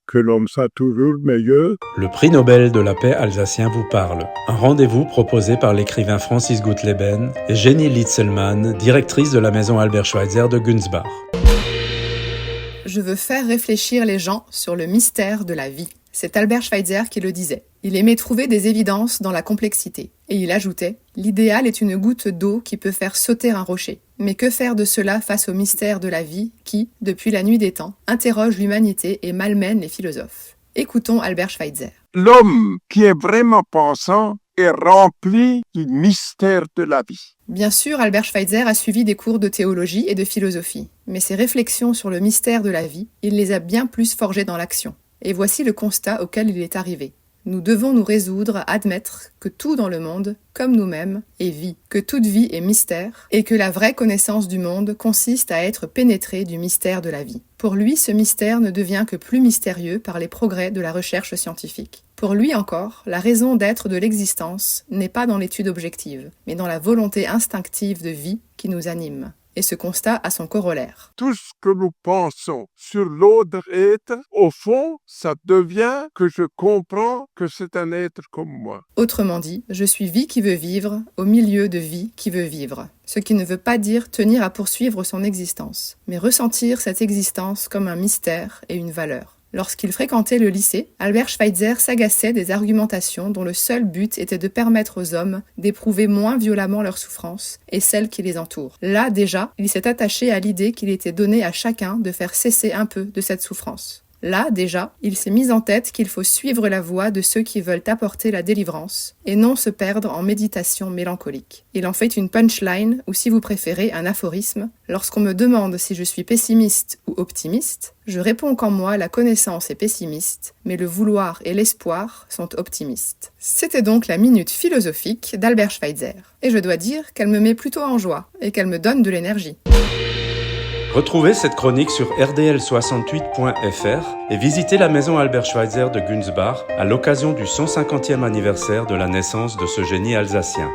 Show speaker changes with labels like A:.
A: que l'homme soit toujours meilleur.
B: Le prix Nobel de la paix alsacien vous parle. Un rendez-vous proposé par l'écrivain Francis Guttleben et Jenny Litzelmann, directrice de la maison Albert Schweitzer de Günzbach.
C: Je veux faire réfléchir les gens sur le mystère de la vie. C'est Albert Schweitzer qui le disait. Il aimait trouver des évidences dans la complexité. Et il ajoutait « L'idéal est une goutte d'eau qui peut faire sauter un rocher. Mais que faire de cela face au mystère de la vie qui, depuis la nuit des temps, interroge l'humanité et malmène les philosophes ?» Écoutons Albert Schweitzer.
A: L'homme qui est vraiment pensant est rempli du mystère de la vie.
C: Bien sûr, Albert Schweitzer a suivi des cours de théologie et de philosophie. Mais ses réflexions sur le mystère de la vie, il les a bien plus forgées dans l'action. Et voici le constat auquel il est arrivé. Nous devons nous résoudre à admettre que tout dans le monde, comme nous-mêmes, est vie, que toute vie est mystère, et que la vraie connaissance du monde consiste à être pénétré du mystère de la vie. Pour lui, ce mystère ne devient que plus mystérieux par les progrès de la recherche scientifique. Pour lui encore, la raison d'être de l'existence n'est pas dans l'étude objective, mais dans la volonté instinctive de vie qui nous anime. Et ce constat a son corollaire.
A: Tout ce que nous pensons sur l'autre être, au fond, ça devient que je comprends que c'est un être comme moi.
C: Autrement dit, je suis vie qui veut vivre au milieu de vie qui veut vivre. Ce qui ne veut pas dire tenir à poursuivre son existence, mais ressentir cette existence comme un mystère et une valeur. Lorsqu'il fréquentait le lycée, Albert Schweitzer s'agaçait des argumentations dont le seul but était de permettre aux hommes d'éprouver moins violemment leurs souffrances et celles qui les entourent. Là, déjà, il s'est attaché à l'idée qu'il était donné à chacun de faire cesser un peu de cette souffrance. Là, déjà, il s'est mis en tête qu'il faut suivre la voie de ceux qui veulent apporter la délivrance et non se perdre en méditation mélancolique. Il en fait une punchline, ou si vous préférez, un aphorisme. Lorsqu'on me demande si je suis pessimiste ou optimiste, je réponds qu'en moi, la connaissance est pessimiste, mais le vouloir et l'espoir sont optimistes. C'était donc la minute philosophique d'Albert Schweitzer. Et je dois dire qu'elle me met plutôt en joie et qu'elle me donne de l'énergie.
B: Retrouvez cette chronique sur rdl68.fr et visitez la maison Albert Schweitzer de Günzbach à l'occasion du 150e anniversaire de la naissance de ce génie alsacien.